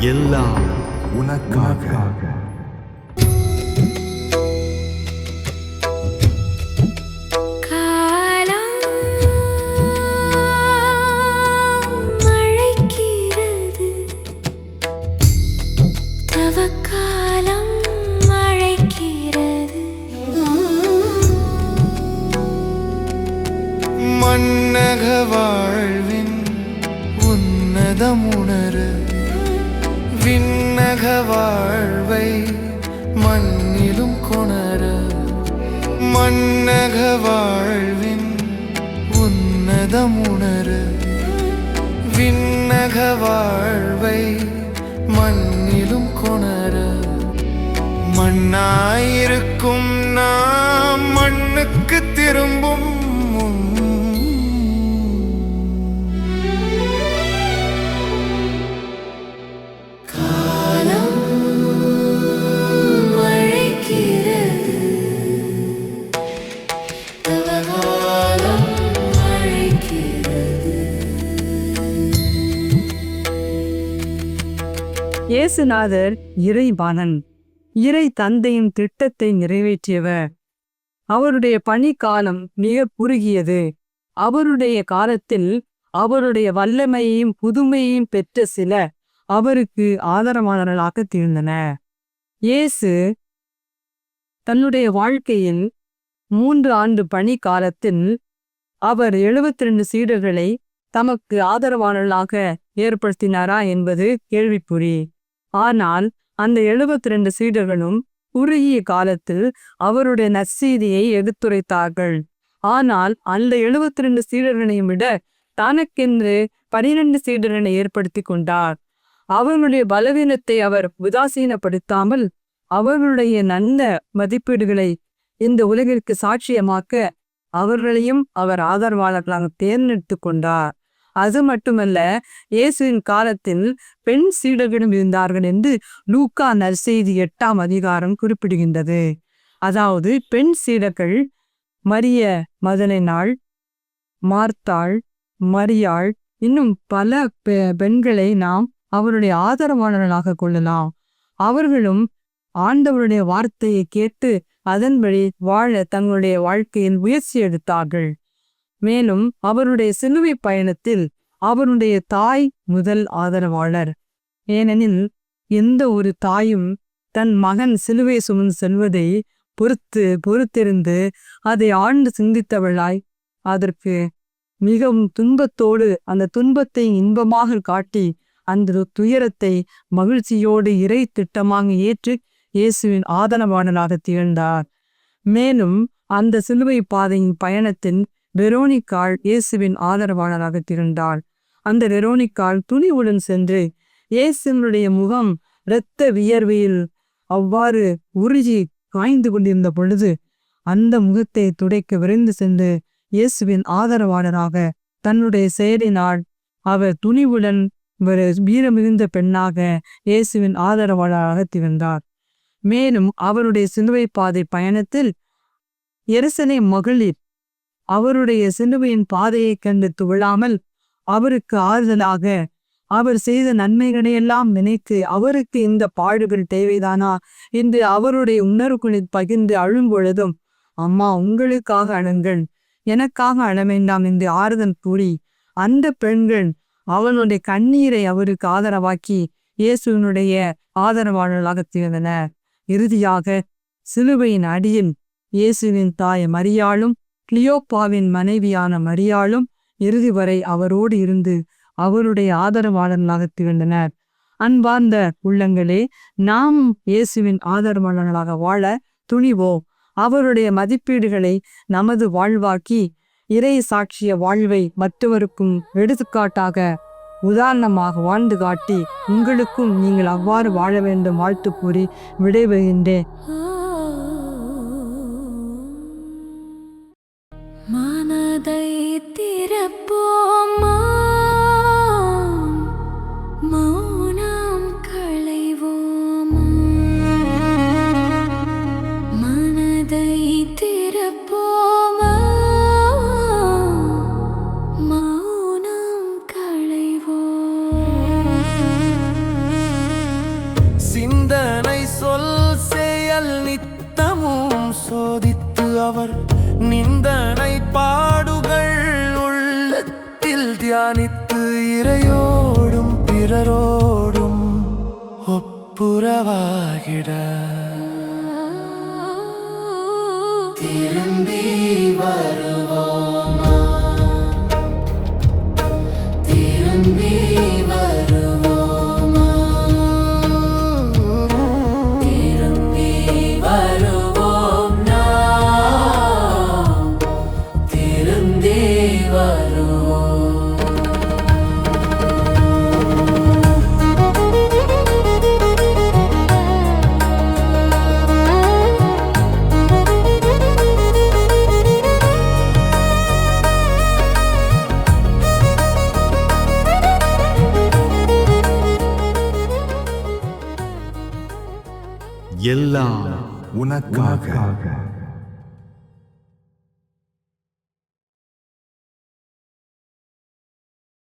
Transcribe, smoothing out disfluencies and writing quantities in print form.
எல்லாம் உனக்காக. மன்னக வாழ்வின் உன்னதமுணரு விண்ணக வாழ்வை மண்ணிலும் கொணர. மன்னக வாழ்வின் உன்னதமுணரு விண்ணக வாழ்வை மண்ணிலும் கொணர. மண்ணாயிருக்கும் நாம் மண்ணுக்கு திரும்பும் இயேசுநாதர் இறைவாணன், இறை தந்தையின் திட்டத்தை நிறைவேற்றியவர். அவருடைய பணிக்காலம் மிக குறுகியது. அவருடைய காலத்தில் அவருடைய வல்லமையையும் புதுமையையும் பெற்ற சிலர் அவருக்கு ஆதரவாளர்களாக தீர்ந்தனர். இயேசு தன்னுடைய வாழ்க்கையில் 3 ஆண்டு பணி காலத்தில் அவர் 72 சீடர்களை தமக்கு ஆதரவாளர்களாக ஏற்படுத்தினாரா என்பது கேள்விக்குறி. ஆனால் அந்த 72 சீடர்களும் குறுகிய காலத்தில் அவருடைய நற்செய்தியை எடுத்துரைத்தார்கள். ஆனால் அந்த 72 சீடர்களையும் விட தனக்கென்று 12 சீடர்களை ஏற்படுத்தி கொண்டார். அவர்களுடைய பலவீனத்தை அவர் உதாசீனப்படுத்தாமல் அவர்களுடைய நல்ல மதிப்பீடுகளை இந்த உலகிற்கு சாட்சியமாக்க அவர்களையும் அவர் ஆதரவாளர்களாக தேர்ந்தெடுத்து கொண்டார். அது மட்டுமல்ல, இயேசுவின் காலத்தில் பெண் சீடர்களும் இருந்தார்கள் என்று லூக்கா நற்செய்தி 8ஆம் அதிகாரம் குறிப்பிடுகின்றது. அதாவது பெண் சீடர்கள் மரிய மதலைனாள், மார்த்தாள், மரியாள், இன்னும் பல பெண்களை நாம் அவருடைய ஆதரவாளர்களாக கொள்ளலாம். அவர்களும் ஆண்டவருடைய வார்த்தையை கேட்டு அதன்படி வாழ தங்களுடைய வாழ்க்கையில் முயற்சி எடுத்தார்கள். மேலும் அவருடைய சிலுவை பயணத்தில் அவருடைய தாய் முதல் ஆதரவாளர். ஏனெனில் எந்த ஒரு தாயும் தன் மகன் சிலுவை சுமந்து செல்வதை பொறுத்திருந்து அதை ஆழ்ந்து சிந்தித்தவளாய் அதற்கு மிகவும் துன்பத்தோடு அந்த துன்பத்தை இன்பமாக காட்டி அந்த துயரத்தை மகிழ்ச்சியோடு இறை திட்டமாக ஏற்று இயேசுவின் ஆதரவாளராக திகழ்ந்தார். மேலும் அந்த சிலுவை பாதையின் பயணத்தில் வெரோனிக்காள் இயேசுவின் ஆதரவாளராக திகழ்ந்தாள். அந்த வெரோனிக்காள் துணிவுடன் சென்று இயேசுவினுடைய முகம் இரத்த வியர்வையில் அவ்வாறு உருகி காய்ந்து கொண்டிருந்த பொழுது அந்த முகத்தை துடைக்க விரைந்து சென்று இயேசுவின் ஆதரவாளராக தன்னுடைய செயலினால் அவர் துணிவுடன் வீரமிகுந்த பெண்ணாக இயேசுவின் ஆதரவாளராக திகழ்ந்தார். மேலும் அவருடைய சிலுவை பாதை பயணத்தில் எருசலேம் மகளிர் அவருடைய சிலுவையின் பாதையை கண்டு துவளாமல் அவருக்கு ஆறுதலாக அவர் செய்த நன்மைகளையெல்லாம் நினைத்து அவருக்கு இந்த பாடுகள் தேவைதானா என்று அவருடைய உணர்வுகளில் பகிர்ந்து அழும் பொழுதும், அம்மா உங்களுக்காக அழுங்கள், எனக்காக அழ வேண்டாம் என்று ஆறுதல் கூறி அந்த பெண்கள் அவனுடைய கண்ணீரை அவருக்கு ஆதரவாக்கி இயேசுவினுடைய ஆதரவாளர்களாக திகழ்ந்தனர். இறுதியாக சிலுவையின் அடியில் இயேசுவின் தாய் மரியாளும் கிளியோப்பாவின் மனைவியான மரியாளும் இறுதி வரை அவரோடு இருந்து அவருடைய ஆதரவாளர்களாக திகழ்ந்தனர். அன்பார்ந்த உள்ளங்களே, நாம் இயேசுவின் ஆதரவாளர்களாக வாழ துணிவோம். அவருடைய மதிப்பீடுகளை நமது வாழ்வாக்கி இறை சாட்சிய வாழ்வை மற்றவருக்கும் எடுத்துக்காட்டாக உதாரணமாக வாழ்ந்து காட்டி உங்களுக்கும் நீங்கள் அவ்வாறு வாழ வேண்டும் வாழ்த்து கூறி விடைபெறுகின்றேன். மனதை திறப்போமா, மௌனம் களைவோமா, மனதை திறப்போமா, மௌனம் களைவோம். தியானித்து இறையோடும் பிறரோடும் ஒப்புரவாகிட திரும்பி வருவோமா திரும்பி வருவோமா திரும்பி வருவோம் நாம் திரும்பி வருவோம் எல்லாம் உனக்காக